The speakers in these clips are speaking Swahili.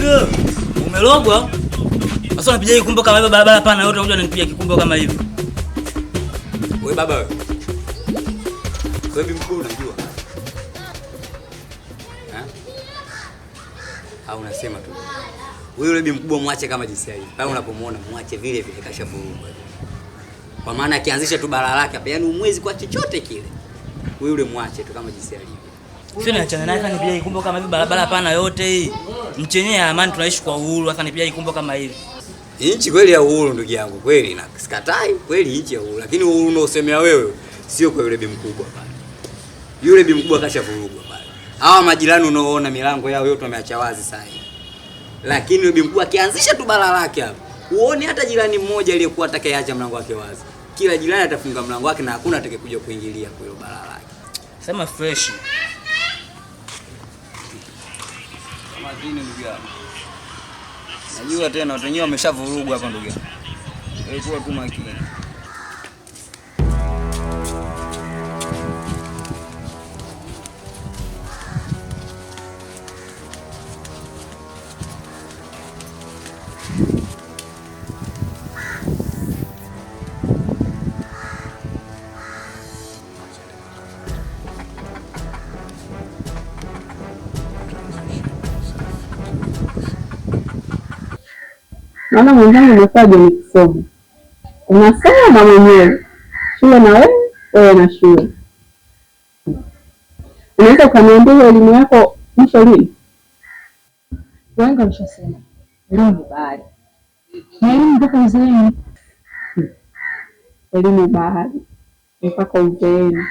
Wewe umelogwa? Sasa unapiga kikumbo kama hivyo barabara pana yote unakuja unanipiga kikumbo kama hivyo. Wewe baba wewe. Wewe mkuu unajua? Au unasema tu. Wewe yule bibi mkubwa mwache kama jinsi hiyo. Pale unapomuona mwache vile vile kashavuruga. Kwa maana akianzisha tu balaa lake hapa, yani umwezi kwa chochote kile. Wewe yule mwache tu kama jinsi hiyo. Sio niachana naye kama nipiga kikumbo kama hivi barabara pana yote hii. Mchenye amani tunaishi kwa uhuru, hata nipiga kikumbo kama hivi. Nchi kweli ya uhuru ndugu yangu, kweli na sikatai, kweli nchi ya uhuru, lakini uhuru unaosemea wewe sio kwa yule bibi mkubwa pale. Yule bibi mkubwa kashavurugwa pale. Hawa majirani unaoona milango yao yote wameacha wazi sasa hivi. Lakini yule bibi mkubwa akianzisha tu balaa lake hapo, uone hata jirani mmoja aliyekuwa atakayeacha mlango wake wazi. Kila jirani atafunga mlango wake na hakuna atakayekuja kuingilia kwa hiyo balaa lake. Sema fresh. Kama dini ndugu yangu. Najua tena watu wenyewe wameshavurugwa hapa ndugu yangu. Wewe kuwa tu makini. Naona mwenzangu umefanya ni kusoma. Unasoma mwenyewe. Shule na wewe na shule. Unaweza ukaniambia elimu yako mwisho lini? Wengi wameshasema. Elimu ni bahari. Na elimu mpaka uzeeni. Elimu bahari. Mpaka uzeeni.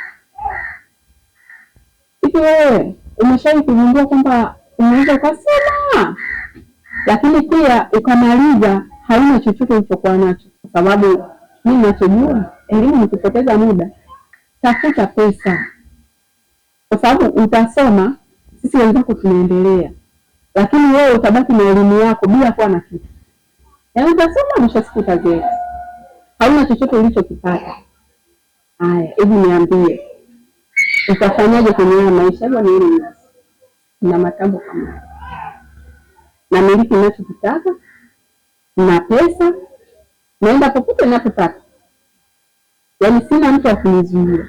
Hivi wewe umeshawahi kugundua kwamba unaweza ukasoma lakini pia ukamaliza hauna chochote ulichokuwa nacho? Kwa sababu mimi ninachojua elimu ni kupoteza muda. Tafuta pesa, kwa sababu utasoma, sisi wenzako tunaendelea, lakini wewe utabaki na elimu yako bila kuwa na kitu. Yaani utasoma mwisho siku utazeeka, hauna chochote ulichokipata. Haya, hebu niambie utafanyaje kwenye maisha yako? Ni nini na matambo kama na miliki ninachokitaka na pesa, naenda popote ninapotaka, yaani sina mtu wa kunizuia.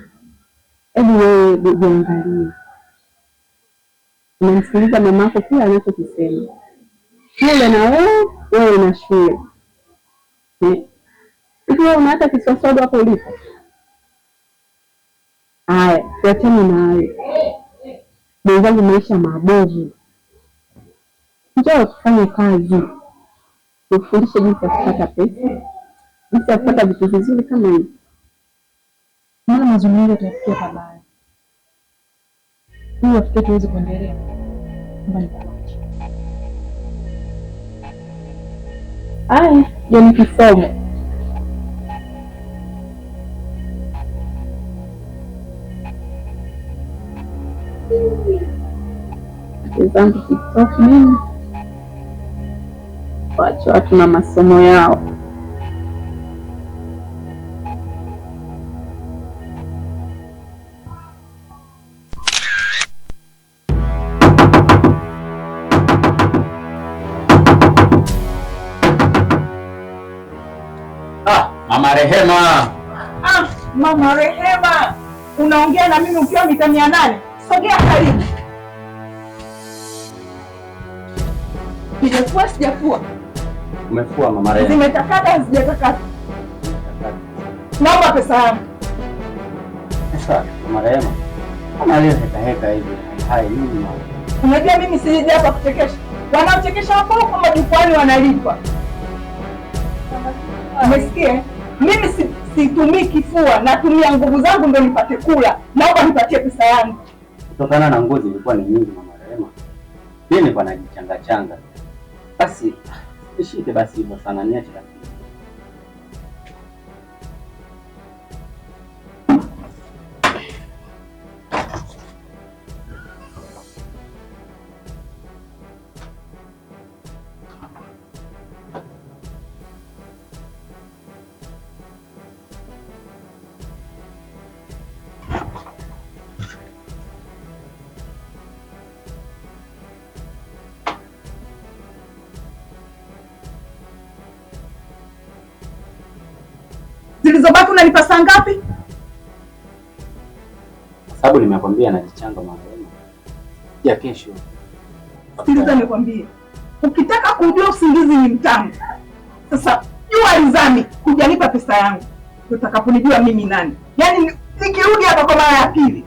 Hebu wewe jiangalie, unamsikiliza mamako kila anachokisema. Shule na wewe na shule. Hivi wewe una hata kisosodo hapo ulipo? Haya, tuachane na hayo. Mwenzangu, maisha mabovu. Njoo tufanye kazi. Tufundishe jinsi ya kupata pesa, jinsi ya kupata vitu vizuri kama hivi. Maana mazungumzo yatafikia pabaya. Ili wafikie tuweze kuendelea. Mbona nikuache? Aya, ndio nikisoma. Zangu TikTok mimi. Wacha watu na masomo yao. Mama Rehema. Mama Rehema, unaongea na mimi ukiwa mita 800? Sogea karibu. Nimefua sijafua? Umefua Mama Rehema. Zimetakata sijatakata? Naomba pesa yangu. Sasa Mama Rehema, kama leo heka hivi hai nini mama? Unajua mimi siji hapa kuchekesha. Wanaochekesha hapo kwa majukwani wanalipwa. Umesikia? Mimi situmii kifua, natumia nguvu zangu ndio nipate kula. Naomba nipatie pesa yangu. Kutokana na ngozi ilikuwa ni nyingi Mama Rehema. Mimi nilikuwa najichanga changa. Basi ishike basi hivyo sana, niache kabisa. zilizobaki unanipa saa ngapi? Sababu nimekwambia najichanga mapema. Ya kesho. Sikiliza nikwambie. Ukitaka kujua usingizi ni mtamu. Sasa jua lizami kujanipa pesa yangu. Utakaponijua mimi nani. Yaani nikirudi hapa kwa mara ya pili.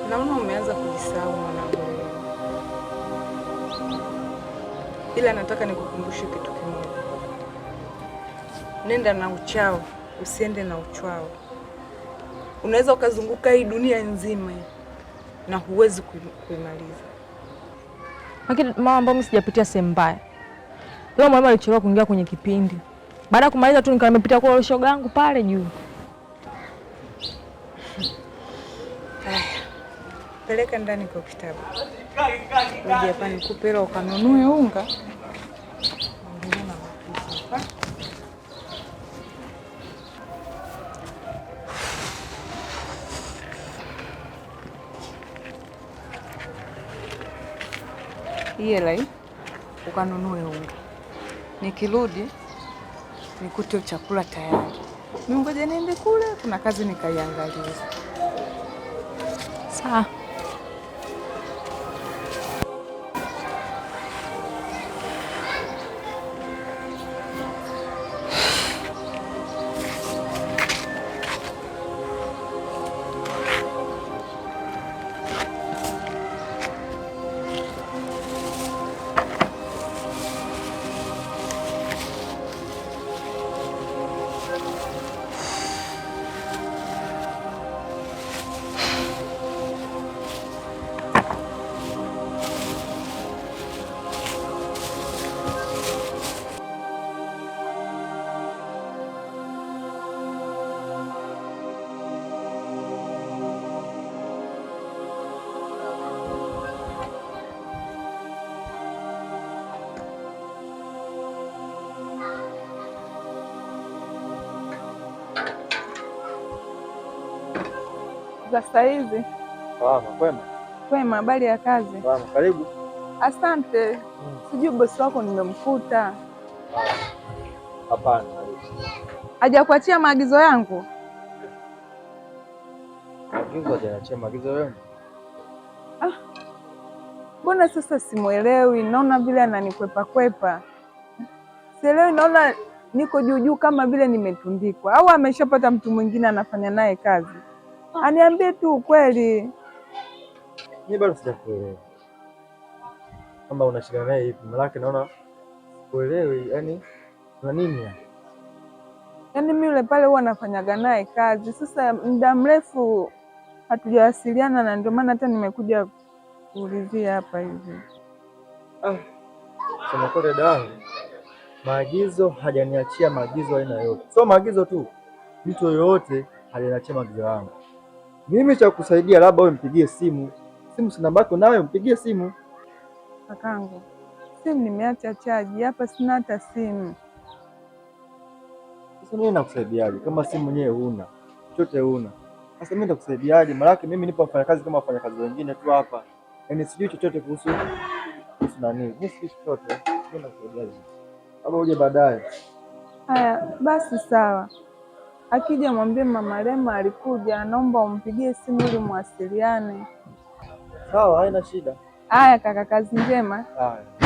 Naona umeanza kujisahau mwanangu. Ila nataka nikukumbushe kitu kimoja. Nenda na uchao, usiende na uchwao. Unaweza ukazunguka hii dunia nzima na huwezi kuimaliza. Lakini mama, ambao mimi sijapitia sehemu mbaya. Leo mwalimu alichelewa kuingia kwenye kipindi. Baada ya kumaliza tu nikamepita kwa shoga yangu pale juu. Peleka ndani kwa kitabu. Uje hapa nikupe hela ukanunue unga. Hii hela hii ukanunue unga. Nikirudi nikute chakula tayari. Mimi ngoja niende kule, kuna kazi nikaiangalia. Sawa. Sasa hizi. Kwema. Kwema, habari ya kazi? Karibu. Asante. Sijui bosi wako nimemkuta. Hapana. Hajakuachia maagizo yangu? Maagizo hajaniachia maagizo yangu. Mbona sasa simuelewi? Naona vile ananikwepa kwepa. Sielewi, naona niko juu kama vile nimetundikwa. Au ameshapata mtu mwingine anafanya naye kazi? Aniambie tu ukweli. Mimi bado sijakuelewa. kwamba unashikana naye hivi, maana naona uelewi, yani kuna nini ya? Yaani mimi yule pale huwa nafanyaga naye kazi, sasa muda mrefu hatujawasiliana na ndio maana hata nimekuja kuulizia hapa hivi. Sema kwa dada yangu, maagizo hajaniachia maagizo aina yote. Sio maagizo tu, mtu yoyote hajaniachia maagizo yangu. Mimi cha kusaidia labda wewe mpigie simu. Simu sina namba yako nawe mpigie simu. Kakangu, simu nimeacha chaji hapa, sina hata simu. Sasa mimi nakusaidiaje kama simu mwenyewe huna? Chochote huna. Sasa mimi nakusaidiaje? Maana mimi nipo mfanyakazi kama wafanyakazi wengine tu hapa. Yaani sijui chochote kuhusu nani. Mimi sijui chochote. Mimi nakusaidiaje? Hapo uje baadaye. Haya, basi sawa. Akija mwambie Mama Rema alikuja, naomba umpigie simu ili muwasiliane. Sawa, haina shida. Haya kaka, kazi njema. Haya.